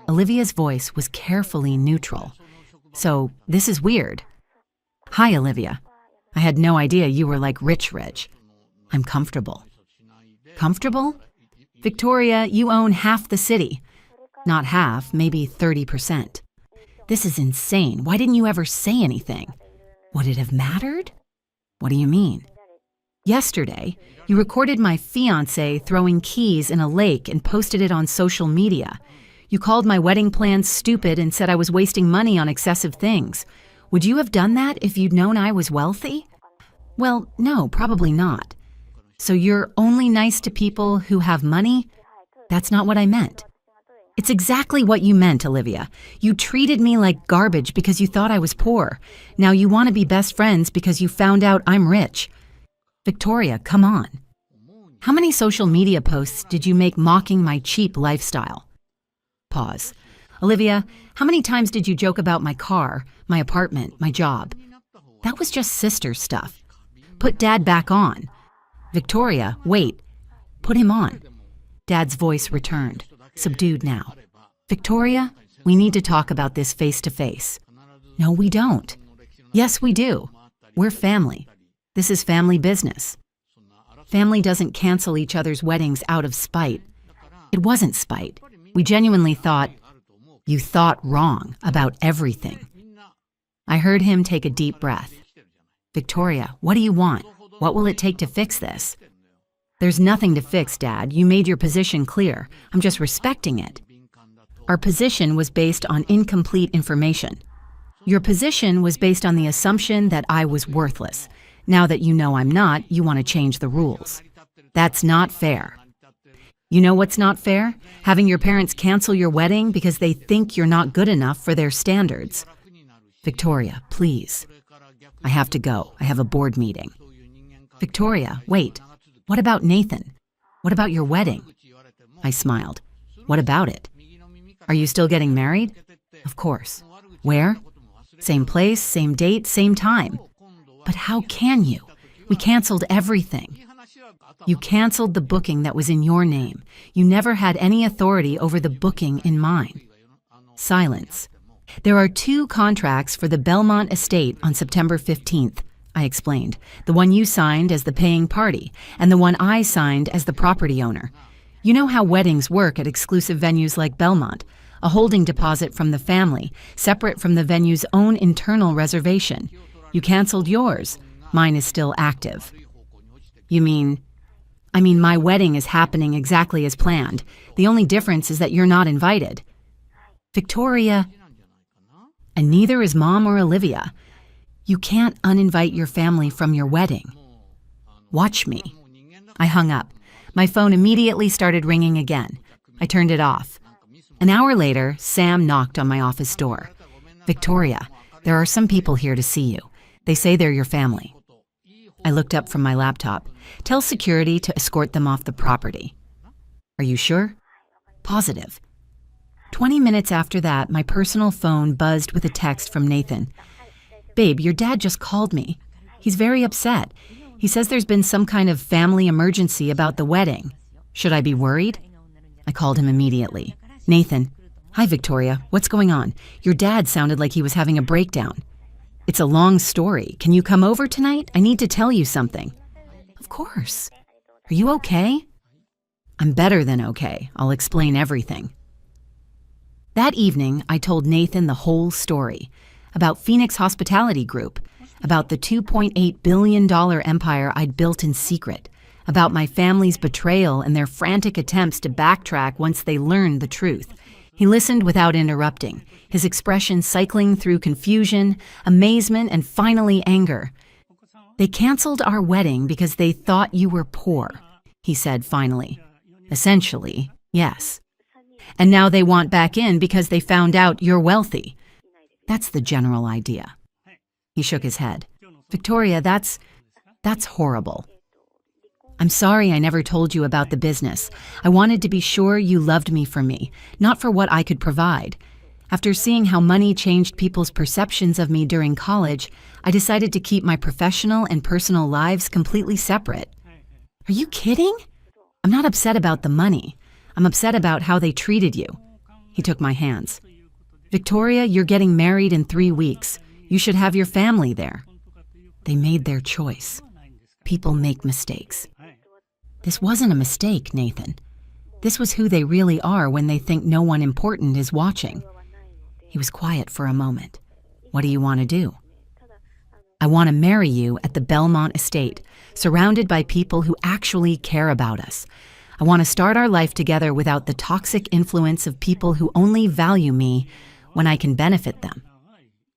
Olivia's voice was carefully neutral. So, this is weird. Hi, Olivia. I had no idea you were like rich. I'm comfortable. Comfortable? Victoria, you own half the city. Not half, maybe 30%. This is insane. Why didn't you ever say anything? Would it have mattered? What do you mean? Yesterday, you recorded my fiancé throwing keys in a lake and posted it on social media. You called my wedding plans stupid and said I was wasting money on excessive things. Would you have done that if you'd known I was wealthy? Well, no, probably not. So you're only nice to people who have money? That's not what I meant. It's exactly what you meant, Olivia. You treated me like garbage because you thought I was poor. Now you want to be best friends because you found out I'm rich. Victoria, come on. How many social media posts did you make mocking my cheap lifestyle? Pause. Olivia, how many times did you joke about my car, my apartment, my job? That was just sister stuff. Put Dad back on. Victoria, wait. Put him on. Dad's voice returned, subdued now. Victoria, we need to talk about this face to face. No, we don't. Yes, we do. We're family. This is family business. Family doesn't cancel each other's weddings out of spite. It wasn't spite. We genuinely thought, you thought wrong about everything. I heard him take a deep breath. Victoria, what do you want? What will it take to fix this? There's nothing to fix, Dad. You made your position clear. I'm just respecting it. Our position was based on incomplete information. Your position was based on the assumption that I was worthless. Now that you know I'm not, you want to change the rules. That's not fair. You know what's not fair? Having your parents cancel your wedding because they think you're not good enough for their standards. Victoria, please. I have to go. I have a board meeting. Victoria, wait. What about Nathan? What about your wedding? I smiled. What about it? Are you still getting married? Of course. Where? Same place, same date, same time. But how can you? We canceled everything. You canceled the booking that was in your name. You never had any authority over the booking in mine. Silence. There are 2 contracts for the Belmont estate on September 15th, I explained. The one you signed as the paying party, and the one I signed as the property owner. You know how weddings work at exclusive venues like Belmont. A holding deposit from the family, separate from the venue's own internal reservation. You canceled yours. Mine is still active. You mean... I mean, my wedding is happening exactly as planned. The only difference is that you're not invited. Victoria... And neither is Mom or Olivia. You can't uninvite your family from your wedding. Watch me. I hung up. My phone immediately started ringing again. I turned it off. An hour later, Sam knocked on my office door. Victoria, there are some people here to see you. They say they're your family. I looked up from my laptop. Tell security to escort them off the property. Are you sure? Positive. 20 minutes after that, my personal phone buzzed with a text from Nathan. Babe, your dad just called me. He's very upset. He says there's been some kind of family emergency about the wedding. Should I be worried? I called him immediately. Nathan. Hi, Victoria. What's going on? Your dad sounded like he was having a breakdown. It's a long story. Can you come over tonight? I need to tell you something. Of course. Are you okay? I'm better than okay. I'll explain everything. That evening, I told Nathan the whole story. About Phoenix Hospitality Group. About the $2.8 billion empire I'd built in secret. About my family's betrayal and their frantic attempts to backtrack once they learned the truth. He listened without interrupting, his expression cycling through confusion, amazement, and finally anger. They canceled our wedding because they thought you were poor, he said finally. Essentially, yes. And now they want back in because they found out you're wealthy. That's the general idea. He shook his head. Victoria, that's horrible. I'm sorry I never told you about the business. I wanted to be sure you loved me for me, not for what I could provide. After seeing how money changed people's perceptions of me during college, I decided to keep my professional and personal lives completely separate. Are you kidding? I'm not upset about the money. I'm upset about how they treated you. He took my hands. Victoria, you're getting married in 3 weeks. You should have your family there. They made their choice. People make mistakes. This wasn't a mistake, Nathan. This was who they really are when they think no one important is watching. He was quiet for a moment. What do you want to do? I want to marry you at the Belmont estate, surrounded by people who actually care about us. I want to start our life together without the toxic influence of people who only value me when I can benefit them.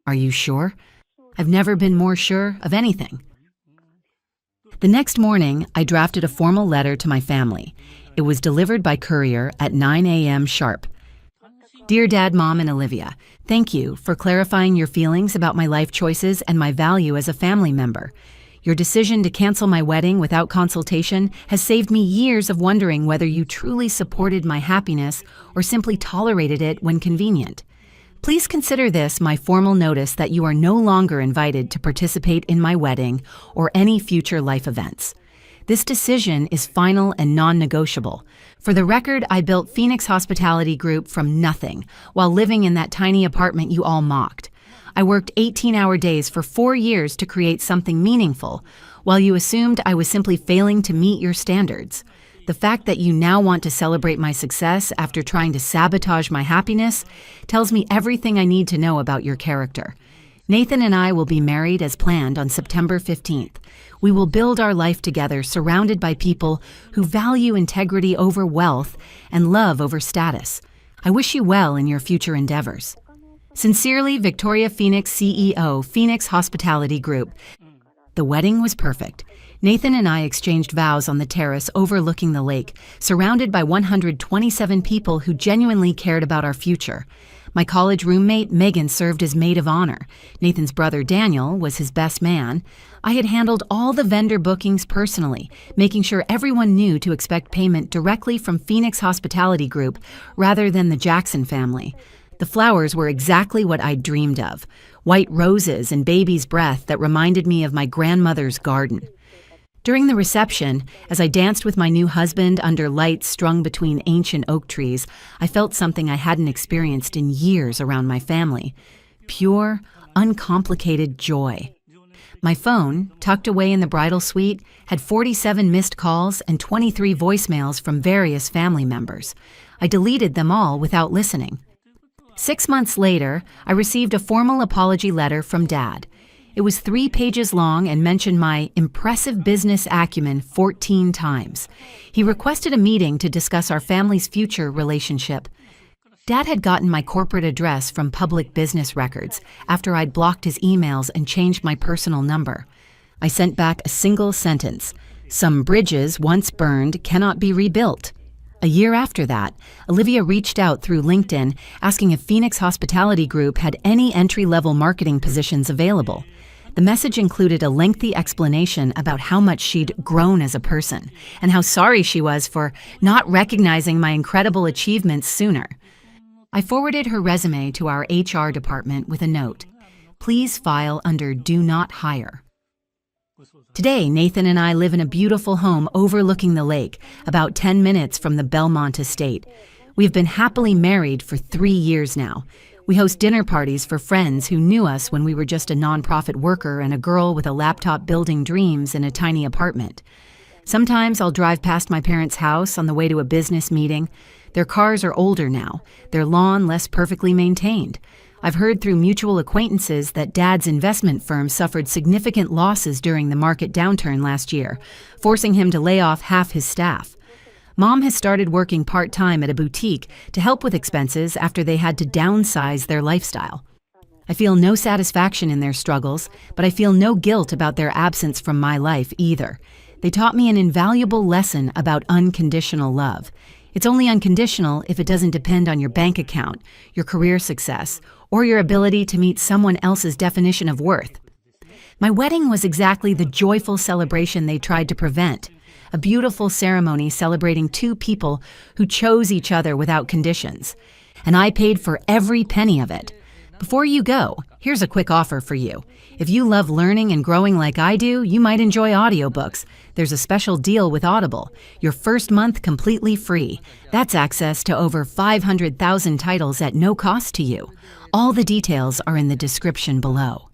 Are you sure? I've never been more sure of anything. The next morning, I drafted a formal letter to my family. It was delivered by courier at 9 a.m. sharp. Dear Dad, Mom, and Olivia, thank you for clarifying your feelings about my life choices and my value as a family member. Your decision to cancel my wedding without consultation has saved me years of wondering whether you truly supported my happiness or simply tolerated it when convenient. Please consider this my formal notice that you are no longer invited to participate in my wedding or any future life events. This decision is final and non-negotiable. For the record, I built Phoenix Hospitality Group from nothing while living in that tiny apartment you all mocked. I worked 18-hour days for 4 years to create something meaningful, while you assumed I was simply failing to meet your standards. The fact that you now want to celebrate my success after trying to sabotage my happiness tells me everything I need to know about your character. Nathan and I will be married as planned on September 15th. We will build our life together surrounded by people who value integrity over wealth and love over status. I wish you well in your future endeavors. Sincerely, Victoria Phoenix, CEO, Phoenix Hospitality Group. The wedding was perfect. Nathan and I exchanged vows on the terrace overlooking the lake, surrounded by 127 people who genuinely cared about our future. My college roommate, Megan, served as maid of honor. Nathan's brother, Daniel, was his best man. I had handled all the vendor bookings personally, making sure everyone knew to expect payment directly from Phoenix Hospitality Group rather than the Jackson family. The flowers were exactly what I'd dreamed of, white roses and baby's breath that reminded me of my grandmother's garden. During the reception, as I danced with my new husband under lights strung between ancient oak trees, I felt something I hadn't experienced in years around my family. Pure, uncomplicated joy. My phone, tucked away in the bridal suite, had 47 missed calls and 23 voicemails from various family members. I deleted them all without listening. 6 months later, I received a formal apology letter from Dad. It was 3 pages long and mentioned my impressive business acumen 14 times. He requested a meeting to discuss our family's future relationship. Dad had gotten my corporate address from public business records after I'd blocked his emails and changed my personal number. I sent back a single sentence: "Some bridges once burned cannot be rebuilt." A year after that, Olivia reached out through LinkedIn asking if Phoenix Hospitality Group had any entry-level marketing positions available. The message included a lengthy explanation about how much she'd grown as a person and how sorry she was for not recognizing my incredible achievements sooner. I forwarded her resume to our HR department with a note: "Please file under Do Not Hire." Today, Nathan and I live in a beautiful home overlooking the lake, about 10 minutes from the Belmont estate. We've been happily married for 3 years now. We host dinner parties for friends who knew us when we were just a nonprofit worker and a girl with a laptop building dreams in a tiny apartment. Sometimes I'll drive past my parents' house on the way to a business meeting. Their cars are older now, their lawn less perfectly maintained. I've heard through mutual acquaintances that Dad's investment firm suffered significant losses during the market downturn last year, forcing him to lay off half his staff. Mom has started working part-time at a boutique to help with expenses after they had to downsize their lifestyle. I feel no satisfaction in their struggles, but I feel no guilt about their absence from my life either. They taught me an invaluable lesson about unconditional love. It's only unconditional if it doesn't depend on your bank account, your career success, or your ability to meet someone else's definition of worth. My wedding was exactly the joyful celebration they tried to prevent. A beautiful ceremony celebrating 2 people who chose each other without conditions. And I paid for every penny of it. Before you go, Here's a quick offer for you. If you love learning and growing like I do, you might enjoy audiobooks. There's a special deal with Audible. Your first month completely free. That's access to over 500,000 titles at no cost to you. All the details are in the description below.